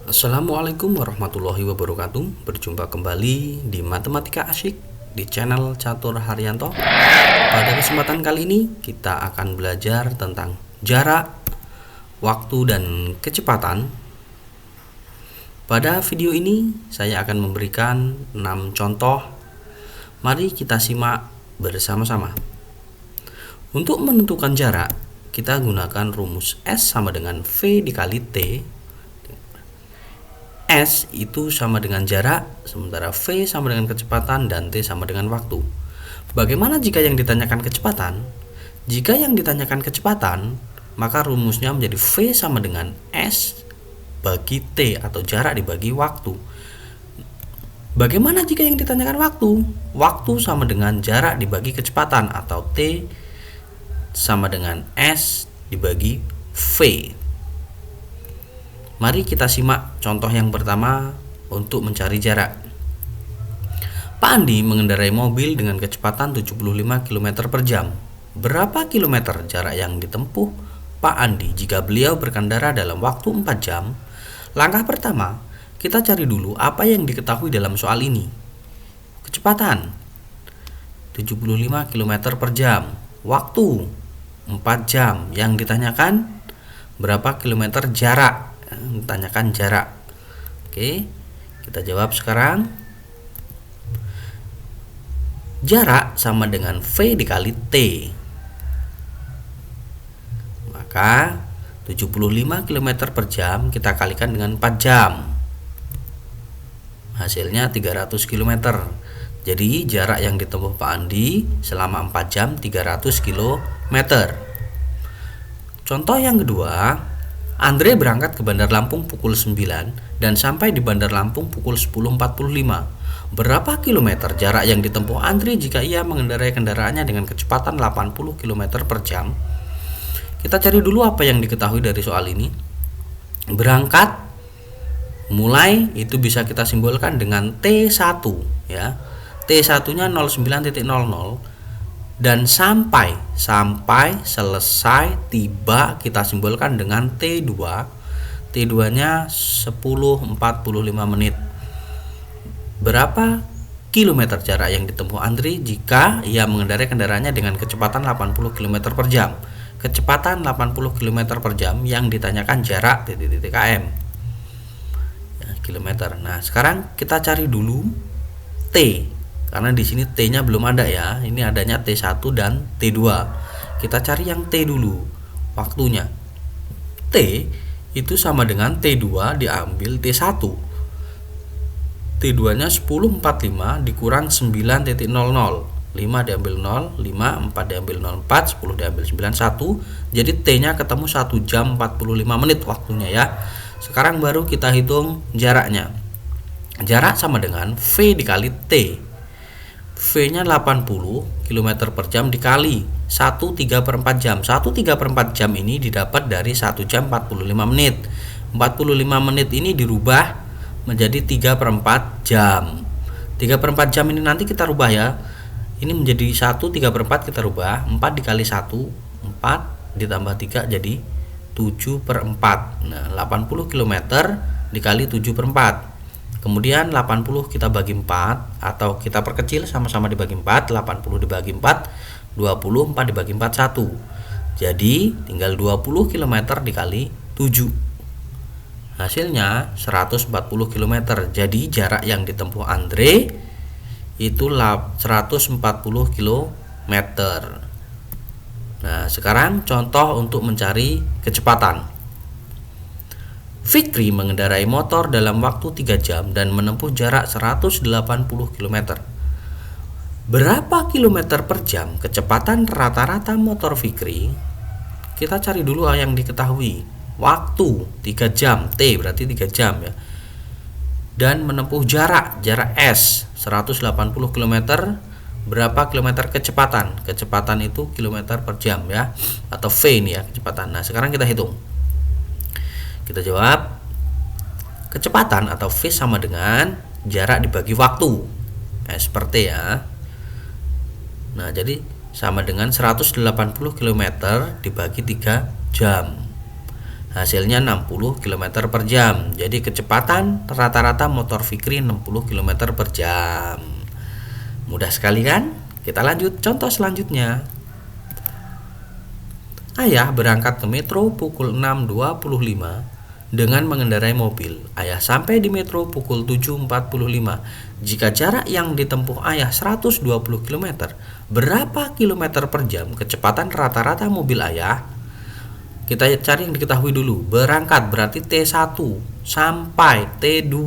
Assalamualaikum warahmatullahi wabarakatuh. Berjumpa kembali di Matematika Asyik di channel Catur Haryanto. Pada kesempatan kali ini kita akan belajar tentang jarak, waktu, dan kecepatan. Pada video ini saya akan memberikan 6 contoh. Mari kita simak bersama-sama. Untuk menentukan jarak, kita gunakan rumus S sama dengan V dikali T. S itu sama dengan jarak, sementara V sama dengan kecepatan, dan T sama dengan waktu. Bagaimana jika yang ditanyakan kecepatan? Jika yang ditanyakan kecepatan, maka rumusnya menjadi V sama dengan S bagi T atau jarak dibagi waktu. Bagaimana jika yang ditanyakan waktu? Waktu sama dengan jarak dibagi kecepatan atau T sama dengan S dibagi V. Mari kita simak contoh yang pertama untuk mencari jarak. Pak Andi mengendarai mobil dengan kecepatan 75 km per jam. Berapa kilometer jarak yang ditempuh Pak Andi jika beliau berkendara dalam waktu 4 jam? Langkah pertama, kita cari dulu apa yang diketahui dalam soal ini. Kecepatan 75 km per jam. Waktu 4 jam. Yang ditanyakan berapa kilometer jarak? Tanyakan jarak. Oke, kita jawab sekarang. Jarak sama dengan V dikali T. Maka 75 km per jam kita kalikan dengan 4 jam. Hasilnya 300 km. Jadi jarak yang ditempuh Pak Andi selama 4 jam 300 km. Contoh yang kedua, Andre berangkat ke Bandar Lampung pukul 9 dan sampai di Bandar Lampung pukul 10.45. Berapa kilometer jarak yang ditempuh Andre jika ia mengendarai kendaraannya dengan kecepatan 80 km per jam? Kita cari dulu apa yang diketahui dari soal ini. Berangkat mulai itu bisa kita simbolkan dengan T1 ya. T1-nya 09.00 dan sampai selesai tiba kita simbolkan dengan T2. T2-nya 10.45 menit. Berapa kilometer jarak yang ditempuh Andri jika ia mengendarai kendaraannya dengan kecepatan 80 km per jam? Kecepatan 80 km per jam yang ditanyakan jarak km. Ya, kilometer. Nah, sekarang kita cari dulu T. Karena di sini T-nya belum ada ya. Ini adanya T1 dan T2. Kita cari yang T dulu. Waktunya. T itu sama dengan T2 diambil T1. T2-nya 10.45 dikurang 9.00. 5 diambil 0, 5, 4 diambil 04, 10 diambil 91. Jadi T-nya ketemu 1 jam 45 menit waktunya ya. Sekarang baru kita hitung jaraknya. Jarak sama dengan V dikali T. V-nya 80 km per jam dikali 1/3/4 jam. 1/3/4 jam ini didapat dari 1 jam 45 menit. 45 menit ini dirubah menjadi 3/4 jam. 3/4 jam ini nanti kita rubah ya. Ini menjadi 1/3/4 kita rubah. 4 dikali 1, 4 ditambah 3 jadi 7/4. Nah, 80 km dikali 7/4. Kemudian 80 kita bagi 4 atau kita perkecil sama-sama dibagi 4, 80 dibagi 4, 24 dibagi 4 1. Jadi tinggal 20 km dikali 7. Hasilnya 140 km. Jadi jarak yang ditempuh Andre itu 140 km. Nah, sekarang contoh untuk mencari kecepatan. Fikri mengendarai motor dalam waktu 3 jam dan menempuh jarak 180 km. Berapa kilometer per jam kecepatan rata-rata motor Fikri? Kita cari dulu yang diketahui. Waktu 3 jam, T berarti 3 jam ya. Dan menempuh jarak S 180 km. Berapa kilometer kecepatan? Kecepatan itu kilometer per jam ya, atau V ini ya kecepatan. Nah, sekarang kita hitung. Kita jawab kecepatan atau V sama dengan jarak dibagi waktu. S per T ya. Nah, jadi sama dengan 180 km dibagi 3 jam. Hasilnya 60 km per jam. Jadi kecepatan rata-rata motor Fikri 60 km per jam. Mudah sekali kan? Kita lanjut contoh selanjutnya. Ayah berangkat ke metro pukul 6.25 dengan mengendarai mobil. Ayah sampai di metro pukul 7.45. Jika jarak yang ditempuh ayah 120 km, berapa kilometer per jam kecepatan rata-rata mobil ayah? Kita cari yang diketahui dulu. Berangkat berarti T1 sampai T2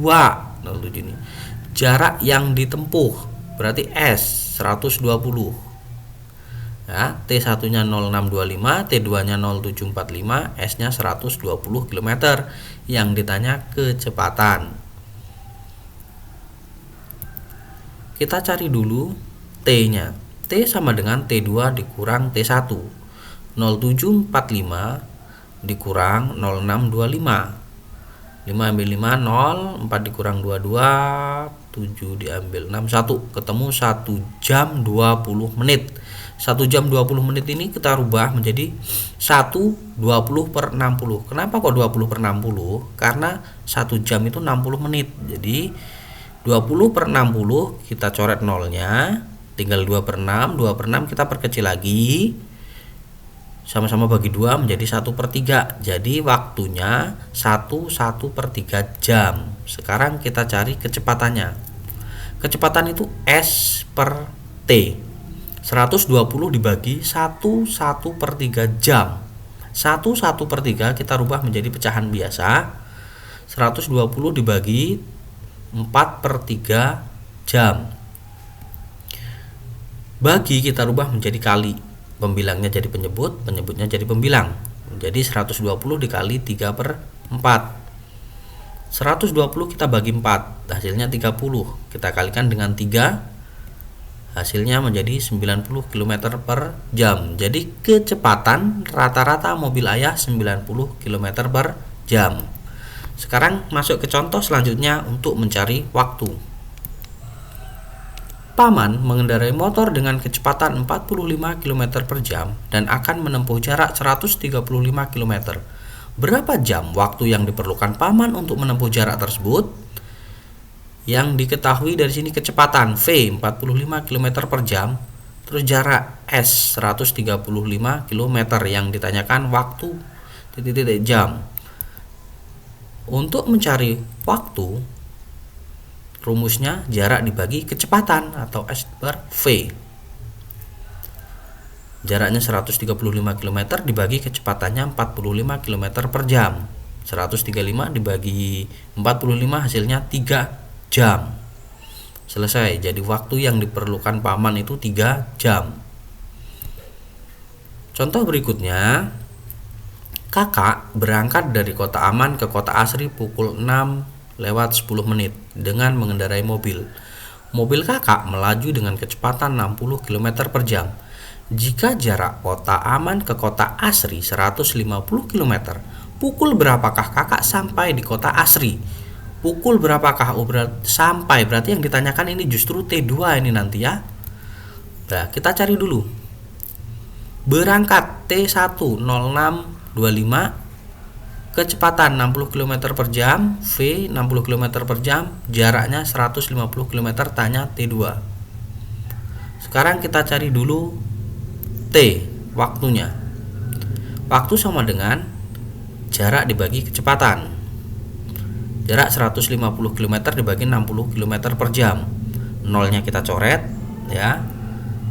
07 ini. Jarak yang ditempuh berarti S 120. Ya, T1-nya 0625, T2-nya 0745, S-nya 120 km. Yang ditanya kecepatan. Kita cari dulu T-nya. T sama dengan T2 dikurang T1. 0745 dikurang 0625. 5 ambil 5 0, 4 dikurang 22, 7 diambil 6, 1. Ketemu 1 jam 20 menit. 1 jam 20 menit ini kita rubah menjadi 1 20 per 60. Kenapa kok 20 per 60? Karena 1 jam itu 60 menit. Jadi 20 per 60 kita coret nolnya, tinggal 2 per 6. 2 per 6 kita perkecil lagi, sama-sama bagi 2 menjadi 1 per 3. Jadi waktunya 1 per 3 jam. Sekarang kita cari kecepatannya. Kecepatan itu S per T. 120 dibagi 1 per 3 jam. 1 per 3 kita rubah menjadi pecahan biasa. 120 dibagi 4 per 3 jam. Bagi kita rubah menjadi kali. Pembilangnya jadi penyebut, penyebutnya jadi pembilang. Jadi 120 dikali 3 per 4. 120 kita bagi 4, hasilnya 30. Kita kalikan dengan 3, hasilnya menjadi 90 km per jam. Jadi kecepatan rata-rata mobil ayah 90 km per jam. Sekarang masuk ke contoh selanjutnya untuk mencari waktu. Paman mengendarai motor dengan kecepatan 45 km per jam dan akan menempuh jarak 135 km. Berapa jam waktu yang diperlukan Paman untuk menempuh jarak tersebut? Yang diketahui dari sini kecepatan V 45 km per jam, terus jarak S 135 km, yang ditanyakan waktu titik-titik jam. Untuk mencari waktu, rumusnya jarak dibagi kecepatan atau S per V. Jaraknya 135 km dibagi kecepatannya 45 km per jam. 135 dibagi 45 hasilnya 3 jam. Selesai. Jadi waktu yang diperlukan Paman itu 3 jam. Contoh berikutnya. Kakak berangkat dari kota Aman ke kota Asri pukul 6:10 menit dengan mengendarai mobil. Mobil kakak melaju dengan kecepatan 60 km per jam. Jika jarak kota Aman ke kota Asri 150 km, pukul berapakah kakak sampai di kota Asri? Pukul berapakah sampai? Berarti yang ditanyakan ini justru T2 ini nanti ya. Nah, kita cari dulu. Berangkat T1 0625, kecepatan 60 km per jam, V 60 km per jam, jaraknya 150 km, tanya T2. Sekarang kita cari dulu T, waktunya. Waktu sama dengan jarak dibagi kecepatan. Jarak 150 km dibagi 60 km per jam. Nolnya kita coret ya.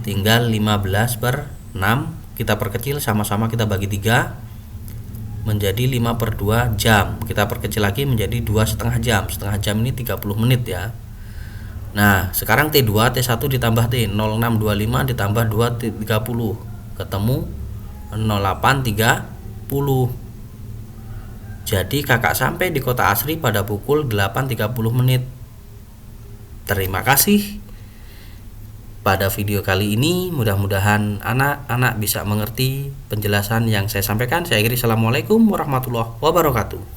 Tinggal 15 per 6, kita perkecil, sama-sama kita bagi 3 menjadi 5 per 2 jam. Kita perkecil lagi menjadi 2,5 jam. Setengah jam ini 30 menit ya. Nah, sekarang T2, T1 ditambah T, 0625 ditambah 2, 30. Ketemu 0830. Jadi kakak sampai di kota Asri pada pukul 8.30 menit. Terima kasih. Pada video kali ini mudah-mudahan anak-anak bisa mengerti penjelasan yang saya sampaikan. Saya akhiri. Assalamualaikum warahmatullahi wabarakatuh.